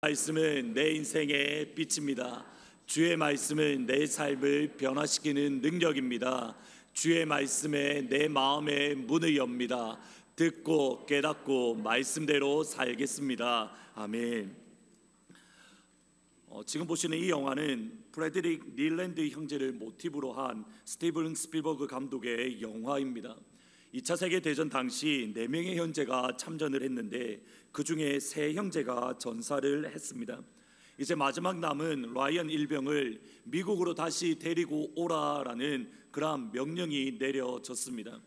말씀은 내 인생의 빛입니다. 주의 말씀은 내 삶을 변화시키는 능력입니다. 주의 말씀에 내 마음의 문을 엽니다. 듣고 깨닫고 말씀대로 살겠습니다. 아멘. 지금 보시는 이 영화는 프레드릭 닐랜드 형제를 모티브로 한 스티븐 스필버그 감독의 영화입니다. 2차 세계대전 당시 4명의 형제가 참전을 했는데 그 중에 3형제가 전사를 했습니다. 이제 마지막 남은 라이언 일병을 미국으로 다시 데리고 오라라는 그러한 명령이 내려졌습니다.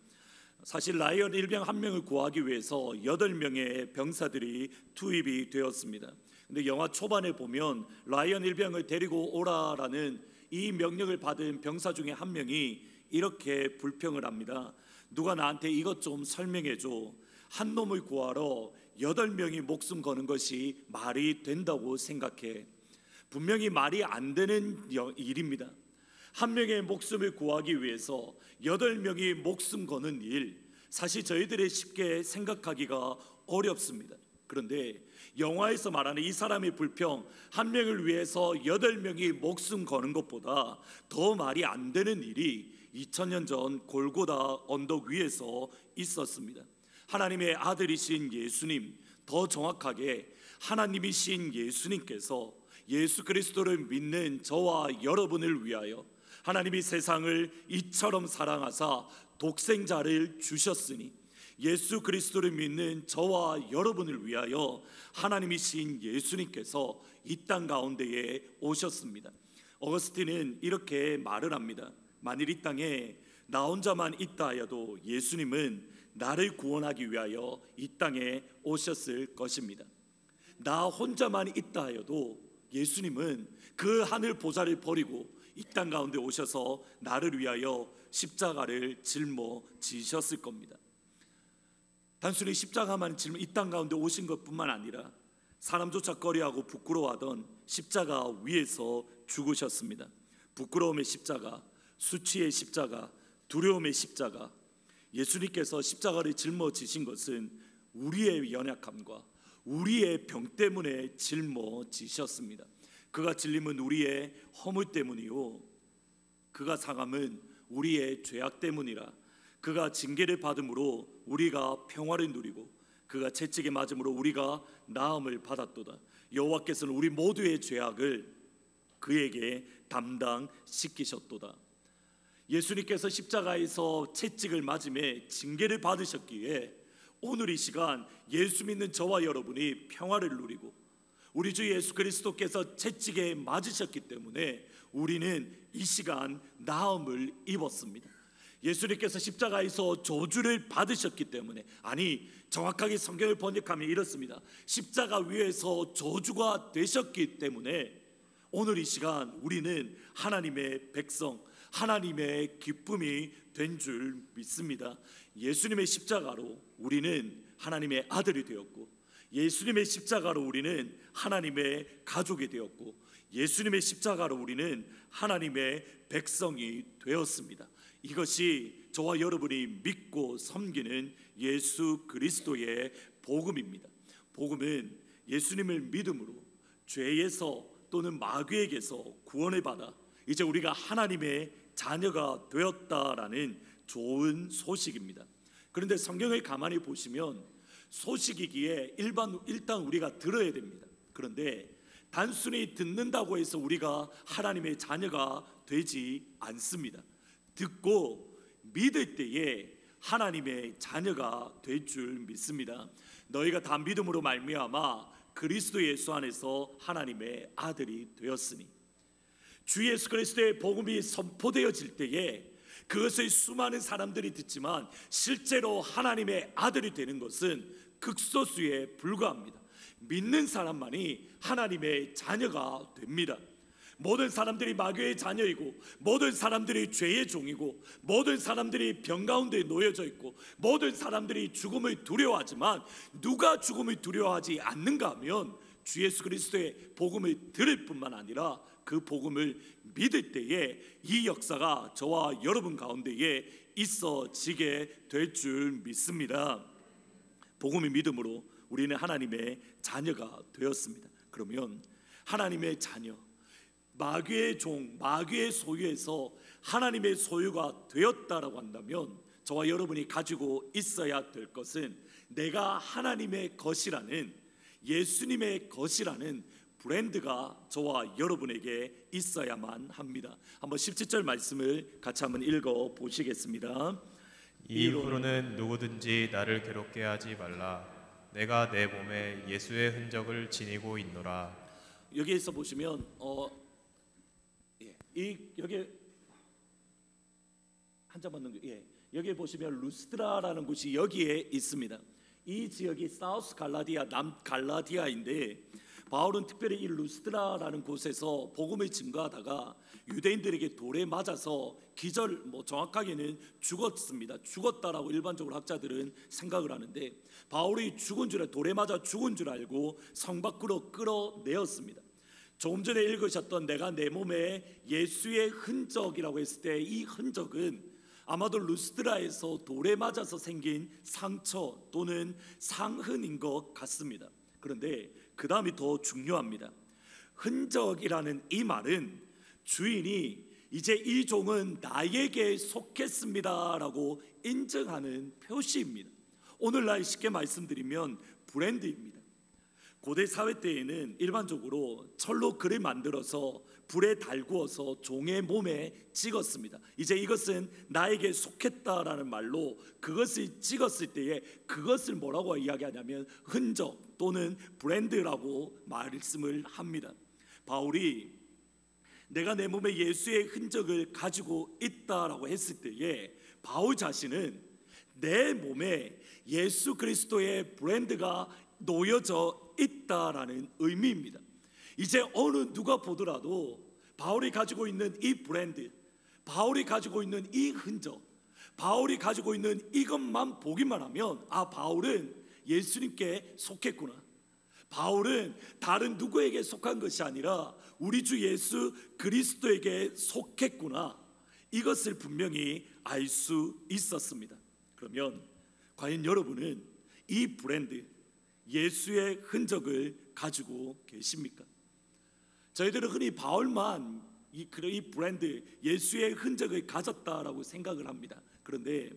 사실 라이언 일병 한 명을 구하기 위해서 8명의 병사들이 투입이 되었습니다. 근데 영화 초반에 보면 라이언 일병을 데리고 오라라는 이 명령을 받은 병사 중에 한 명이 이렇게 불평을 합니다. 누가 나한테 이것 좀 설명해줘. 한 놈을 구하러 8명이 목숨 거는 것이 말이 된다고 생각해. 분명히 말이 안 되는 일입니다. 한 명의 목숨을 구하기 위해서 8명이 목숨 거는 일, 사실 저희들이 쉽게 생각하기가 어렵습니다. 그런데 영화에서 말하는 이 사람의 불평, 한 명을 위해서 8명이 목숨 거는 것보다 더 말이 안 되는 일이 2000년 전 골고다 언덕 위에서 있었습니다. 하나님의 아들이신 예수님, 더 정확하게 하나님이신 예수님께서 예수 그리스도를 믿는 저와 여러분을 위하여 하나님이 세상을 이처럼 사랑하사 독생자를 주셨으니 예수 그리스도를 믿는 저와 여러분을 위하여 하나님이신 예수님께서 이 땅 가운데에 오셨습니다. 어거스틴은 이렇게 말을 합니다. 만일 이 땅에 나 혼자만 있다 하여도 예수님은 나를 구원하기 위하여 이 땅에 오셨을 것입니다. 나 혼자만 있다 하여도 예수님은 그 하늘 보좌를 버리고 이 땅 가운데 오셔서 나를 위하여 십자가를 짊어지셨을 겁니다. 단순히 십자가만 짊어 이 땅 가운데 오신 것뿐만 아니라 사람조차 꺼려하고 부끄러워하던 십자가 위에서 죽으셨습니다. 부끄러움의 십자가, 수치의 십자가, 두려움의 십자가. 예수님께서 십자가를 짊어지신 것은 우리의 연약함과 우리의 병 때문에 짊어지셨습니다. 그가 질림은 우리의 허물 때문이요 그가 상함은 우리의 죄악 때문이라. 그가 징계를 받음으로 우리가 평화를 누리고 그가 채찍에 맞음으로 우리가 나음을 받았도다. 여호와께서는 우리 모두의 죄악을 그에게 담당시키셨도다. 예수님께서 십자가에서 채찍을 맞음에 징계를 받으셨기에 오늘 이 시간 예수 믿는 저와 여러분이 평화를 누리고 우리 주 예수 그리스도께서 채찍에 맞으셨기 때문에 우리는 이 시간 나음을 입었습니다. 예수님께서 십자가에서 저주를 받으셨기 때문에, 아니 정확하게 성경을 번역하면 이렇습니다. 십자가 위에서 저주가 되셨기 때문에 오늘 이 시간 우리는 하나님의 백성, 하나님의 기쁨이 된 줄 믿습니다. 예수님의 십자가로 우리는 하나님의 아들이 되었고, 예수님의 십자가로 우리는 하나님의 가족이 되었고, 예수님의 십자가로 우리는 하나님의 백성이 되었습니다. 이것이 저와 여러분이 믿고 섬기는 예수 그리스도의 복음입니다. 복음은 예수님을 믿음으로 죄에서 또는 마귀에게서 구원을 받아 이제 우리가 하나님의 자녀가 되었다라는 좋은 소식입니다. 그런데 성경을 가만히 보시면 소식이기에 일단 우리가 들어야 됩니다. 그런데 단순히 듣는다고 해서 우리가 하나님의 자녀가 되지 않습니다. 듣고 믿을 때에 하나님의 자녀가 될 줄 믿습니다. 너희가 다 믿음으로 말미암아 그리스도 예수 안에서 하나님의 아들이 되었으니, 주 예수 그리스도의 복음이 선포되어질 때에 그것을 수많은 사람들이 듣지만 실제로 하나님의 아들이 되는 것은 극소수에 불과합니다. 믿는 사람만이 하나님의 자녀가 됩니다. 모든 사람들이 마귀의 자녀이고, 모든 사람들이 죄의 종이고, 모든 사람들이 병 가운데 놓여져 있고, 모든 사람들이 죽음을 두려워하지만 누가 죽음을 두려워하지 않는가 하면 주 예수 그리스도의 복음을 들을 뿐만 아니라 그 복음을 믿을 때에 이 역사가 저와 여러분 가운데에 있어지게 될 줄 믿습니다. 복음의 믿음으로 우리는 하나님의 자녀가 되었습니다. 그러면 하나님의 자녀, 마귀의 종, 마귀의 소유에서 하나님의 소유가 되었다라고 한다면 저와 여러분이 가지고 있어야 될 것은 내가 하나님의 것이라는, 예수님의 것이라는 브랜드가 저와 여러분에게 있어야만 합니다. 한번 17절 말씀을 같이 한번 읽어 보시겠습니다. 이후로는 누구든지 나를 괴롭게 하지 말라. 내가 내 몸에 예수의 흔적을 지니고 있노라. 여기에서 보시면 여기 한 장 맞는 거, 여기에 보시면 루스드라라는 곳이 여기에 있습니다. 이 지역이 사우스 갈라디아, 남 갈라디아인데 바울은 특별히 이 루스드라라는 곳에서 복음을 증거하다가 유대인들에게 돌에 맞아서 기절, 정확하게는 죽었습니다. 죽었다라고 일반적으로 학자들은 생각을 하는데 바울이 죽은 줄, 돌에 맞아 죽은 줄 알고 성 밖으로 끌어내었습니다. 조금 전에 읽으셨던 내가 내 몸에 예수의 흔적이라고 했을 때 이 흔적은 아마도 루스드라에서 돌에 맞아서 생긴 상처 또는 상흔인 것 같습니다. 그런데 그 다음이 더 중요합니다. 흔적이라는 이 말은 주인이 이제 이 종은 나에게 속했습니다라고 인정하는 표시입니다. 오늘날 쉽게 말씀드리면 브랜드입니다. 고대 사회 때에는 일반적으로 철로 글을 만들어서 불에 달구어서 종의 몸에 찍었습니다. 이제 이것은 나에게 속했다라는 말로 그것을 찍었을 때에 그것을 뭐라고 이야기하냐면 흔적 또는 브랜드라고 말씀을 합니다. 바울이 내가 내 몸에 예수의 흔적을 가지고 있다라고 했을 때에 바울 자신은 내 몸에 예수 그리스도의 브랜드가 놓여져 있다라는 의미입니다. 이제 어느 누가 보더라도 바울이 가지고 있는 이 브랜드, 바울이 가지고 있는 이 흔적, 바울이 가지고 있는 이것만 보기만 하면 바울은 예수님께 속했구나, 바울은 다른 누구에게 속한 것이 아니라 우리 주 예수 그리스도에게 속했구나, 이것을 분명히 알 수 있었습니다. 그러면 과연 여러분은 이 브랜드, 예수의 흔적을 가지고 계십니까? 저희들은 흔히 바울만 이 브랜드, 예수의 흔적을 가졌다라고 생각을 합니다. 그런데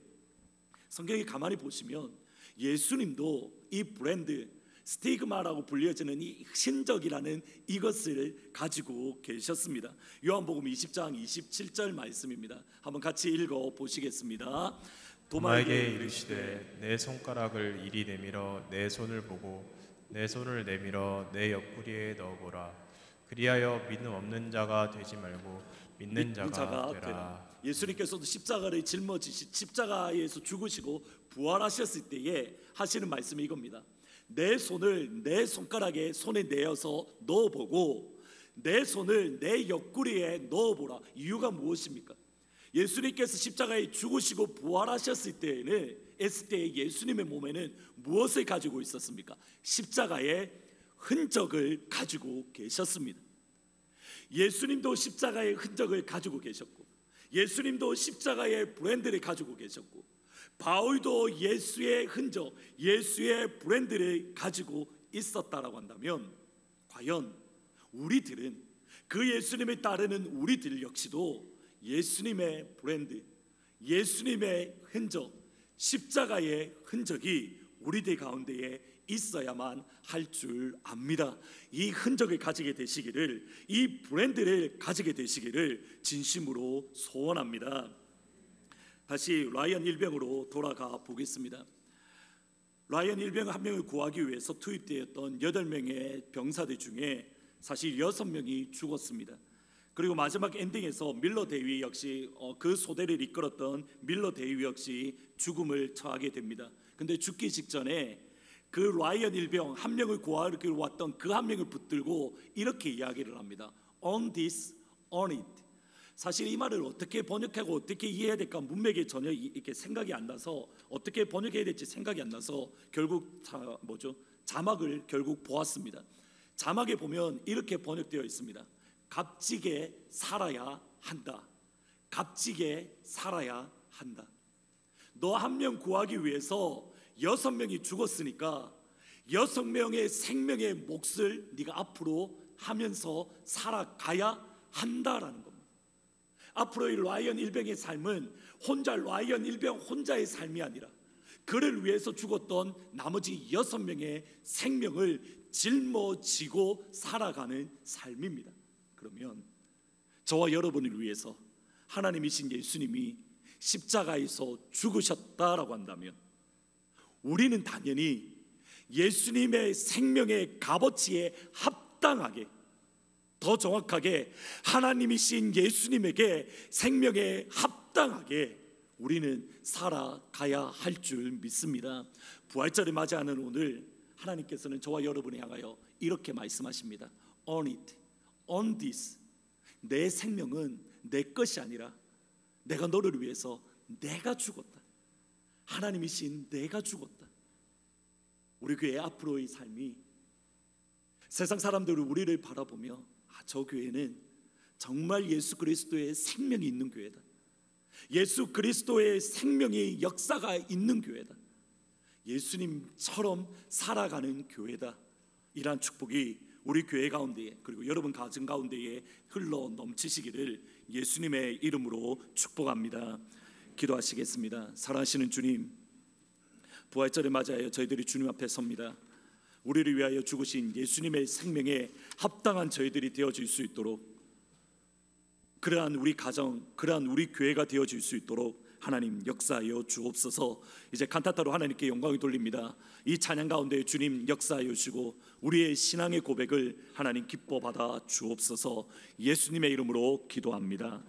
성경에 가만히 보시면 예수님도 이 브랜드, 스티그마라고 불려지는 이 흔적이라는 이것을 가지고 계셨습니다. 요한복음 20장 27절 말씀입니다. 한번 같이 읽어 보시겠습니다. 도마에게 이르시되 내 손가락을 이리 내밀어 내 손을 보고 내 손을 내밀어 내 옆구리에 넣어보라. 그리하여 믿음 없는 자가 되지 말고 믿는 자가 되라. 예수님께서도 십자가를 짊어지시 십자가에서 죽으시고 부활하셨을 때에 하시는 말씀이 이겁니다. 내 손을 내 손가락에 손에 내어서 넣어보고 내 손을 내 옆구리에 넣어보라. 이유가 무엇입니까? 예수님께서 십자가에 죽으시고 부활하셨을 때에는 예수님의 몸에는 무엇을 가지고 있었습니까? 십자가의 흔적을 가지고 계셨습니다. 예수님도 십자가의 흔적을 가지고 계셨고, 예수님도 십자가의 브랜드를 가지고 계셨고, 바울도 예수의 흔적, 예수의 브랜드를 가지고 있었다라고 한다면 과연 우리들은, 그 예수님을 따르는 우리들 역시도 예수님의 브랜드, 예수님의 흔적, 십자가의 흔적이 우리들 가운데에 있어야만 할 줄 압니다. 이 흔적을 가지게 되시기를, 이 브랜드를 가지게 되시기를 진심으로 소원합니다. 다시 라이언 일병으로 돌아가 보겠습니다. 라이언 일병 한 명을 구하기 위해서 투입되었던 8명의 병사들 중에 사실 6명이 죽었습니다. 그리고 마지막 엔딩에서 밀러 대위 역시 그 소대를 이끌었던 밀러 대위 역시 죽음을 처하게 됩니다. 근데 죽기 직전에 그 라이언 일병 한 명을 구하러 왔던 그 한 명을 붙들고 이렇게 이야기를 합니다. On this, on it. 사실 이 말을 어떻게 번역하고 어떻게 이해해야 될까 문맥에 전혀 이렇게 생각이 안 나서, 어떻게 번역해야 될지 생각이 안 나서 결국 자막을 결국 보았습니다. 자막에 보면 이렇게 번역되어 있습니다. 값지게 살아야 한다. 값지게 살아야 한다. 너 한 명 구하기 위해서 6명이 죽었으니까 6명의 생명의 몫을 네가 앞으로 하면서 살아가야 한다라는 겁니다. 앞으로의 라이언 일병의 삶은 혼자 라이언 일병 혼자의 삶이 아니라 그를 위해서 죽었던 나머지 6명의 생명을 짊어지고 살아가는 삶입니다. 그러면 저와 여러분을 위해서 하나님이신 예수님이 십자가에서 죽으셨다라고 한다면 우리는 당연히 예수님의 생명의 값어치에 합당하게, 더 정확하게 하나님이신 예수님에게 생명에 합당하게 우리는 살아가야 할 줄 믿습니다. 부활절을 맞이하는 오늘 하나님께서는 저와 여러분을 향하여 이렇게 말씀하십니다. On it, on this. 내 생명은 내 것이 아니라 내가 너를 위해서 내가 죽었다. 하나님이신 내가 죽었다. 우리 교회 앞으로의 삶이 세상 사람들은 우리를 바라보며 저 교회는 정말 예수 그리스도의 생명이 있는 교회다. 예수 그리스도의 생명의 역사가 있는 교회다. 예수님처럼 살아가는 교회다. 이러한 축복이 우리 교회 가운데에 그리고 여러분 가정 가운데에 흘러 넘치시기를 예수님의 이름으로 축복합니다. 기도하시겠습니다. 사랑하시는 주님, 부활절을 맞이하여 저희들이 주님 앞에 섭니다. 우리를 위하여 죽으신 예수님의 생명에 합당한 저희들이 되어질 수 있도록, 그러한 우리 가정, 그러한 우리 교회가 되어질 수 있도록 하나님 역사하여 주옵소서. 이제 칸타타로 하나님께 영광을 돌립니다. 이 찬양 가운데 주님 역사하여 주시고 우리의 신앙의 고백을 하나님 기뻐 받아 주옵소서. 예수님의 이름으로 기도합니다.